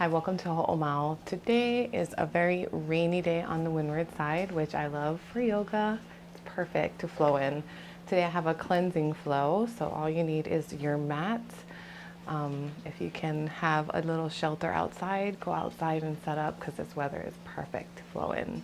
Hi, welcome to Ho'omau. Today is a very rainy day on the windward side, which I love for yoga. It's perfect to flow in. Today I have a cleansing flow, so all you need is your mat. If you can have a little shelter outside, go outside and set up because this weather is perfect to flow in.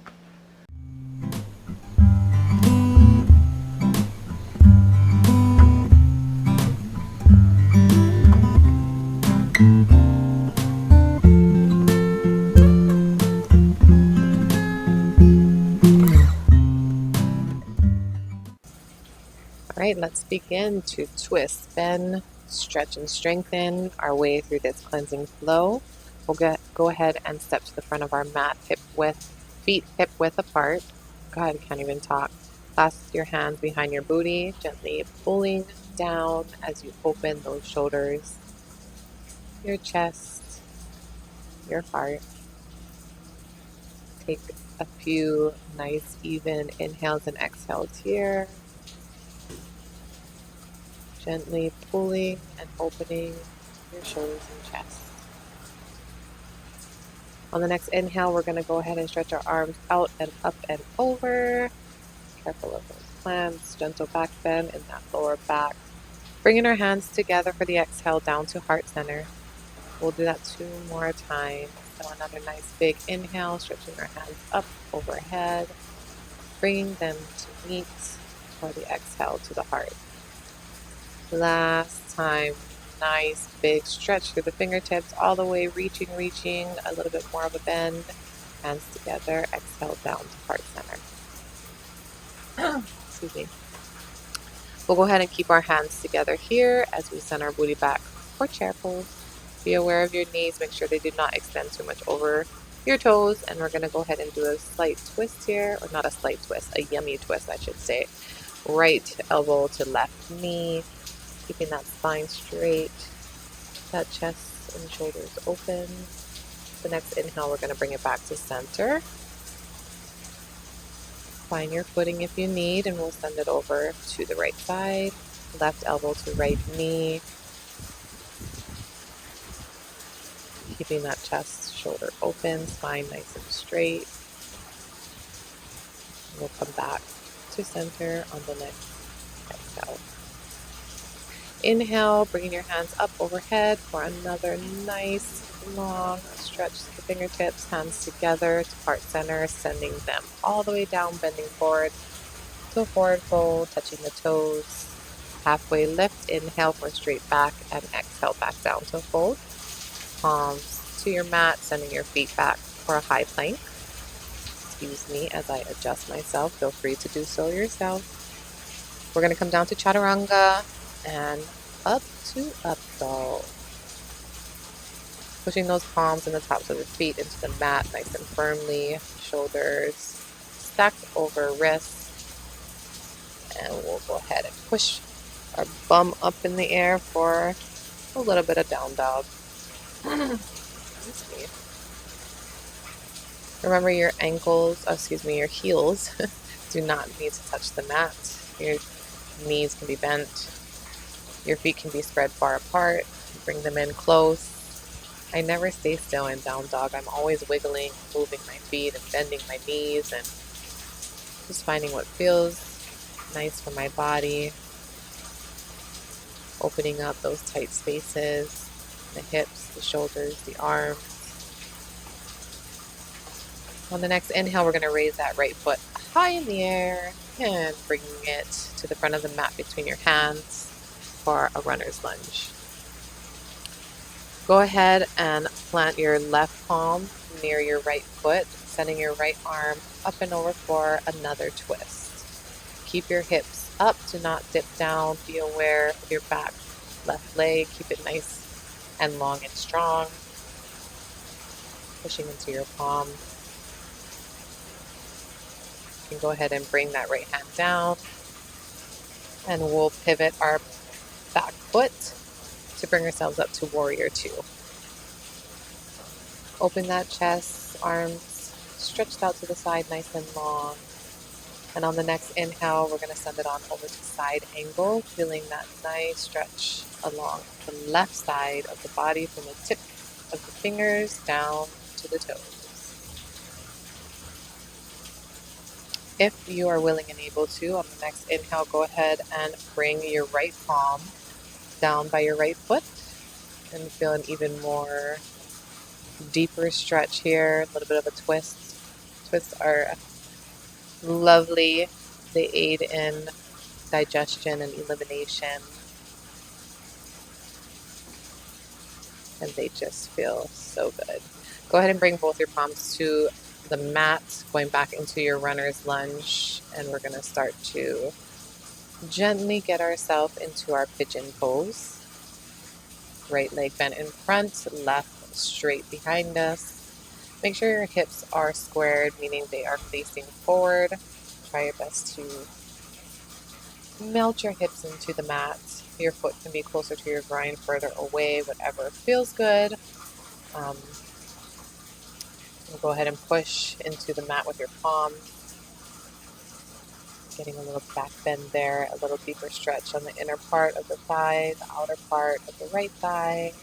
All right, let's begin to twist, bend, stretch, and strengthen our way through this cleansing flow. We'll go ahead and step to the front of our mat, feet hip width apart. God, I can't even talk. Clasp your hands behind your booty, gently pulling down as you open those shoulders, your chest, your heart. Take a few nice, even inhales and exhales here. Gently pulling and opening your shoulders and chest. On the next inhale, we're going to go ahead and stretch our arms out and up and over. Careful of those clamps, gentle back bend in that lower back. Bringing our hands together for the exhale down to heart center. We'll do that 2 more times. So another nice big inhale, stretching our hands up overhead, bringing them to meet for the exhale to the heart. Last time, nice big stretch through the fingertips, all the way reaching, a little bit more of a bend. Hands together, exhale down to heart center. Excuse me. We'll go ahead and keep our hands together here as we send our booty back for chair pose. Be aware of your knees, make sure they do not extend too much over your toes, and we're going to go ahead and do a slight twist here, or not a slight twist, a yummy twist I should say. Right elbow to left knee, keeping that spine straight, that chest and shoulders open. The next inhale, we're going to bring it back to center. Find your footing if you need, and we'll send it over to the right side. Left elbow to right knee. Keeping that chest, shoulder open, spine nice and straight. And we'll come back to center on the next exhale. Inhale, bringing your hands up overhead for another nice long stretch to the fingertips, hands together to heart center, sending them all the way down, bending forward to a forward fold, touching the toes. Halfway lift, inhale for straight back, and exhale back down to fold. Palms to your mat, sending your feet back for a high plank. Excuse me as I adjust myself. Feel free to do so yourself. We're going to come down to chaturanga and up to up dog. Pushing those palms and the tops of the feet into the mat nice and firmly. Shoulders stacked over wrists. And we'll go ahead and push our bum up in the air for a little bit of down dog. Remember your your heels do not need to touch the mat. Your knees can be bent. Your feet can be spread far apart. Bring them in close. I never stay still in down dog. I'm always wiggling, moving my feet and bending my knees and just finding what feels nice for my body. Opening up those tight spaces, the hips, the shoulders, the arms. On the next inhale, we're going to raise that right foot high in the air and bringing it to the front of the mat between your hands for a runner's lunge. Go ahead and plant your left palm near your right foot, sending your right arm up and over for another twist. Keep your hips up, do not dip down. Be aware of your back, left leg. Keep it nice and long and strong. Pushing into your palm. You can go ahead and bring that right hand down. And we'll pivot our back foot to bring ourselves up to warrior 2. Open that chest, arms stretched out to the side nice and long. And on the next inhale, we're going to send it on over to side angle, feeling that nice stretch along the left side of the body from the tip of the fingers down to the toes. If you are willing and able to, on the next inhale, go ahead and bring your right palm down by your right foot and feel an even more deeper stretch here, a little bit of a twist. Twists are lovely. They aid in digestion and elimination, and they just feel so good. Go ahead and bring both your palms to the mat, going back into your runner's lunge, and we're going to start to gently get ourselves into our pigeon pose. Right leg bent in front, left straight behind us. Make sure your hips are squared, meaning they are facing forward. Try your best to melt your hips into the mat. Your foot can be closer to your groin, further away, whatever feels good. We'll go ahead and push into the mat with your palm. Getting a little back bend there, a little deeper stretch on the inner part of the thigh, the outer part of the right thigh.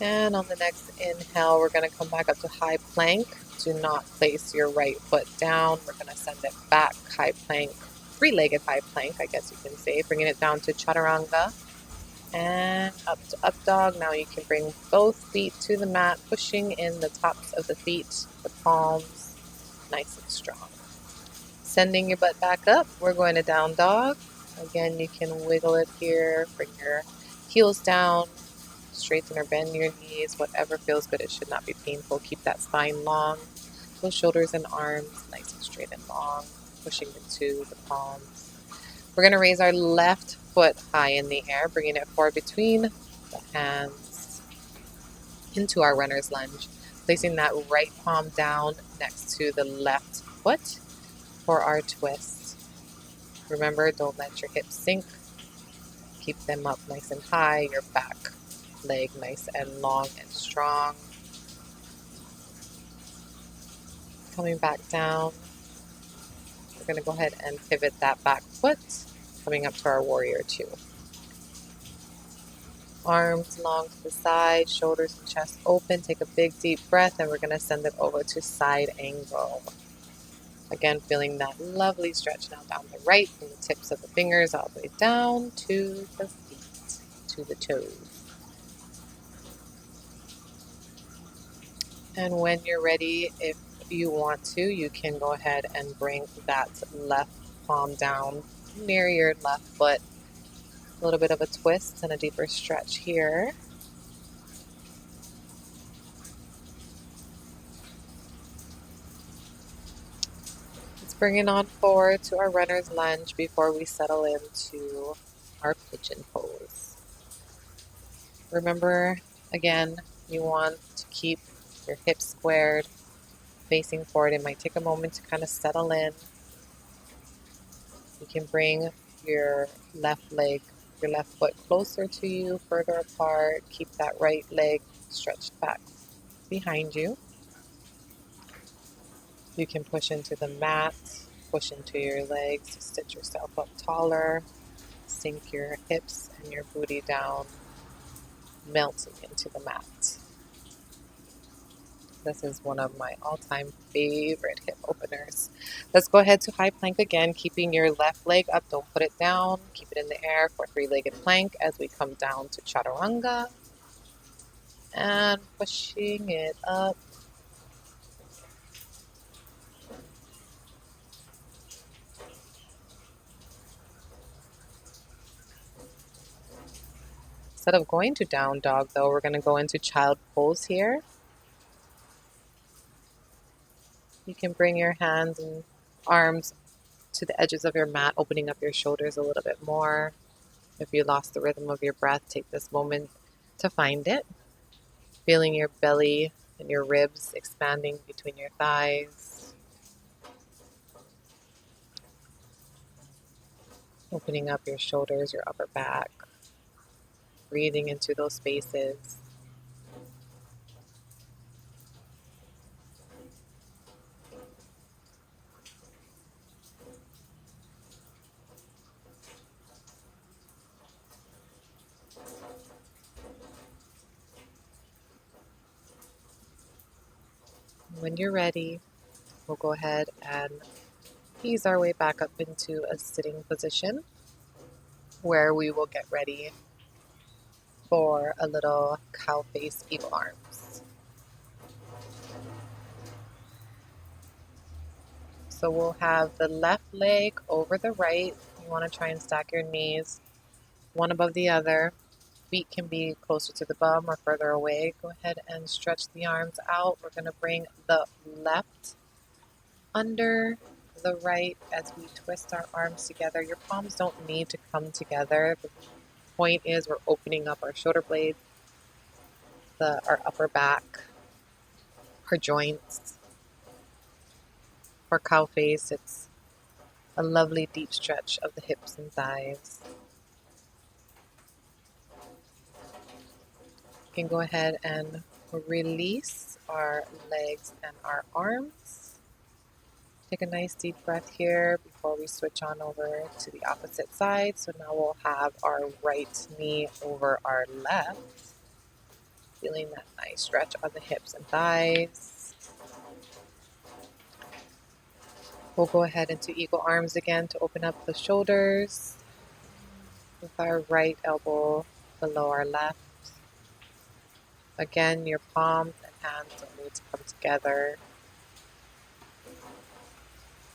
And on the next inhale, we're going to come back up to high plank. Do not place your right foot down. We're going to send it back, high plank, three-legged high plank, I guess you can say, bringing it down to chaturanga. And up to up dog. Now you can bring both feet to the mat, pushing in the tops of the feet, the palms, nice and strong. Sending your butt back up, we're going to down dog. Again, you can wiggle it here, bring your heels down, straighten or bend your knees, whatever feels good. It should not be painful. Keep that spine long, those shoulders and arms nice and straight and long, pushing into the palms. We're going to raise our left foot high in the air, bringing it forward between the hands into our runner's lunge, placing that right palm down next to the left foot for our twist. Remember, don't let your hips sink. Keep them up nice and high, your back leg nice and long and strong. Coming back down, we're going to go ahead and pivot that back foot, coming up to our warrior two. Arms long to the side, shoulders and chest open. Take a big deep breath, and we're going to send it over to side angle. Again, feeling that lovely stretch now down the right, from the tips of the fingers all the way down to the feet, to the toes. And when you're ready, if you want to, you can go ahead and bring that left palm down near your left foot. A little bit of a twist and a deeper stretch here. Let's bring it on forward to our runner's lunge before we settle into our pigeon pose. Remember, again, you want to keep your hips squared, facing forward. It might take a moment to kind of settle in. You can bring your left leg, your left foot closer to you, further apart. Keep that right leg stretched back behind you. You can push into the mat, push into your legs to stitch yourself up taller. Sink your hips and your booty down, melting into the mat. This is one of my all-time favorite hip openers. Let's go ahead to high plank again, keeping your left leg up. Don't put it down. Keep it in the air for three-legged plank as we come down to chaturanga. And pushing it up. Instead of going to down dog, though, we're going to go into child pose here. You can bring your hands and arms to the edges of your mat, opening up your shoulders a little bit more. If you lost the rhythm of your breath, take this moment to find it. Feeling your belly and your ribs expanding between your thighs. Opening up your shoulders, your upper back. Breathing into those spaces. When you're ready, we'll go ahead and ease our way back up into a sitting position where we will get ready for a little cow face eagle arms. So we'll have the left leg over the right. You want to try and stack your knees one above the other. Feet can be closer to the bum or further away. Go ahead and stretch the arms out. We're going to bring the left under the right as we twist our arms together. Your palms don't need to come together. The point is we're opening up our shoulder blades, our upper back, our joints. For cow face, it's a lovely deep stretch of the hips and thighs. You can go ahead and release our legs and our arms. Take a nice deep breath here before we switch on over to the opposite side. So now we'll have our right knee over our left. Feeling that nice stretch on the hips and thighs. We'll go ahead into eagle arms again to open up the shoulders with our right elbow below our left. Again, your palms and hands don't need to come together.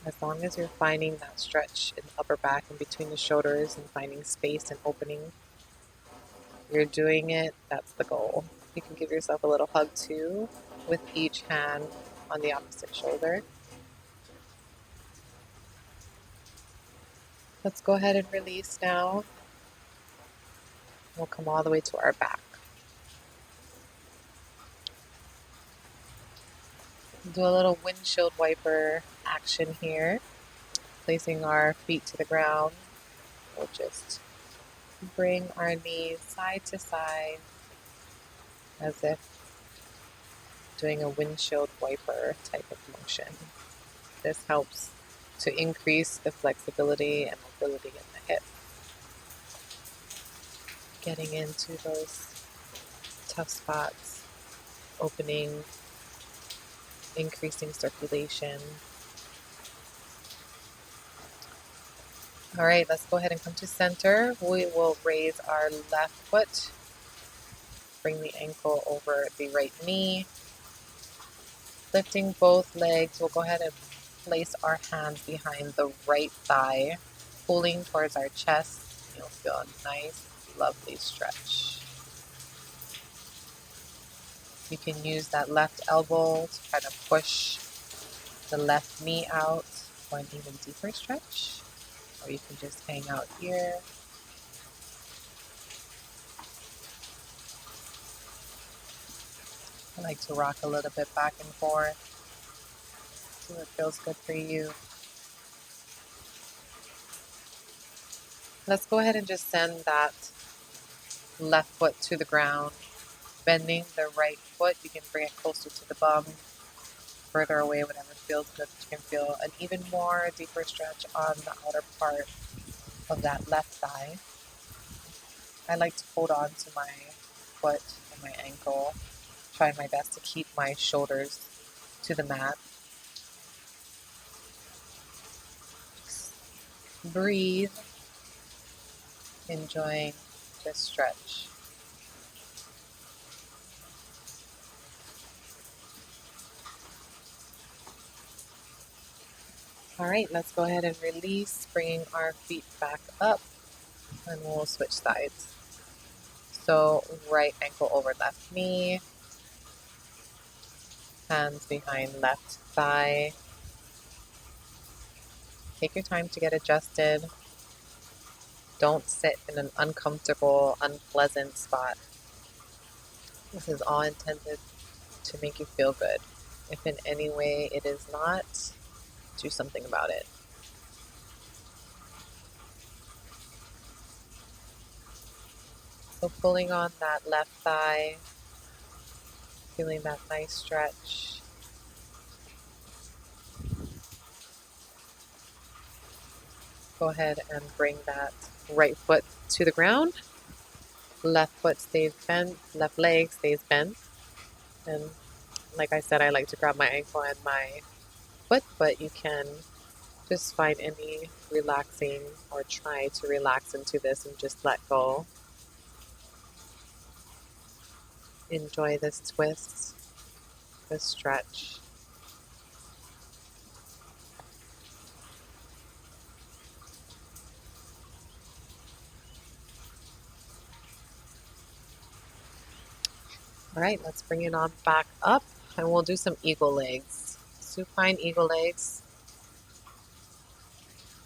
As long as you're finding that stretch in the upper back and between the shoulders and finding space and opening, you're doing it. That's the goal. You can give yourself a little hug too with each hand on the opposite shoulder. Let's go ahead and release now. We'll come all the way to our back. Do a little windshield wiper action here. Placing our feet to the ground. We'll just bring our knees side to side as if doing a windshield wiper type of motion. This helps to increase the flexibility and mobility in the hip. Getting into those tough spots, opening, increasing circulation. All right, let's go ahead and come to center. We will raise our left foot, bring the ankle over the right knee. Lifting both legs, we'll go ahead and place our hands behind the right thigh, pulling towards our chest. You'll feel a nice, lovely stretch. You can use that left elbow to kind of push the left knee out for an even deeper stretch. Or you can just hang out here. I like to rock a little bit back and forth. See what feels good for you. Let's go ahead and just send that left foot to the ground. Bending the right foot, you can bring it closer to the bum, further away, whatever feels good. You can feel an even more deeper stretch on the outer part of that left thigh. I like to hold on to my foot and my ankle, trying my best to keep my shoulders to the mat. Just breathe, enjoying this stretch. All right, let's go ahead and release, bringing our feet back up, and we'll switch sides. So right ankle over left knee, hands behind left thigh. Take your time to get adjusted. Don't sit in an uncomfortable, unpleasant spot. This is all intended to make you feel good. If in any way it is not, do something about it. So pulling on that left thigh, feeling that nice stretch. Go ahead and bring that right foot to the ground. Left foot stays bent, left leg stays bent. And Like I said, I like to grab my ankle and my foot, but you can just find any relaxing or try to relax into this and just let go. Enjoy this twist, this stretch. All right, let's bring it on back up and we'll do some eagle legs. Supine eagle legs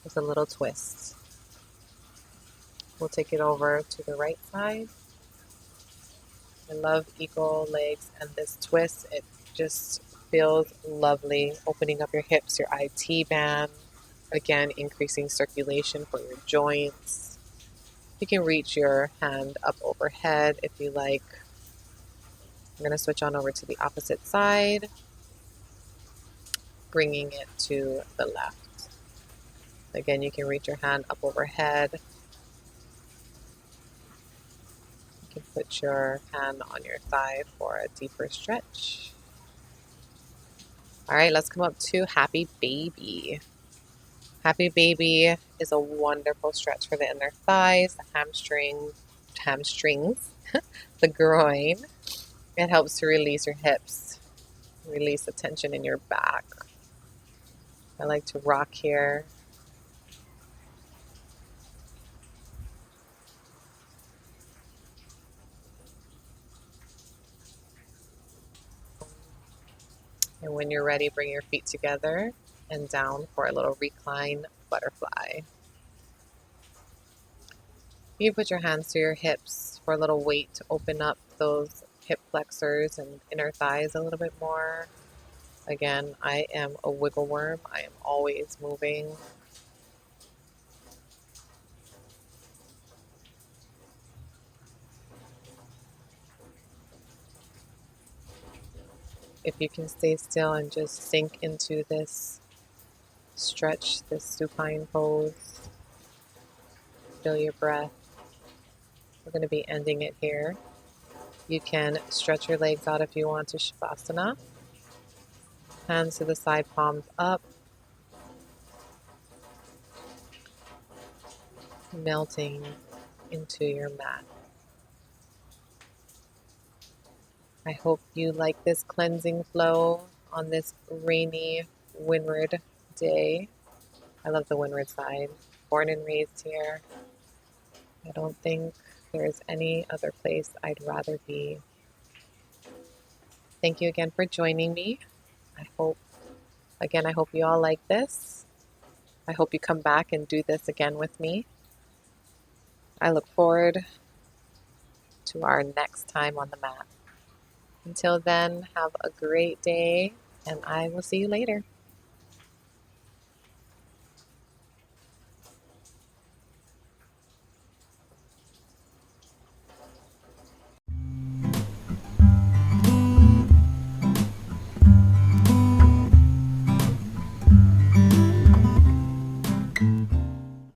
with a little twist. We'll take it over to the right side. I love eagle legs and this twist. It just feels lovely, opening up your hips, your IT band, again, increasing circulation for your joints. You can reach your hand up overhead if you like. I'm going to switch on over to the opposite side, bringing it to the left. Again, you can reach your hand up overhead. You can put your hand on your thigh for a deeper stretch. All right, let's come up to Happy Baby. Happy Baby is a wonderful stretch for the inner thighs, the hamstrings, the groin. It helps to release your hips, release the tension in your back. I like to rock here. And when you're ready, bring your feet together and down for a little recline butterfly. You put your hands to your hips for a little weight to open up those hip flexors and inner thighs a little bit more. Again, I am a wiggle worm. I am always moving. If you can stay still and just sink into this stretch, this supine pose, feel your breath. We're going to be ending it here. You can stretch your legs out if you want to Shavasana. Hands to the side, palms up. Melting into your mat. I hope you like this cleansing flow on this rainy, windward day. I love the windward side. Born and raised here. I don't think there's any other place I'd rather be. Thank you again for joining me. I hope you all like this. I hope you come back and do this again with me. I look forward to our next time on the mat. Until then, have a great day, and I will see you later.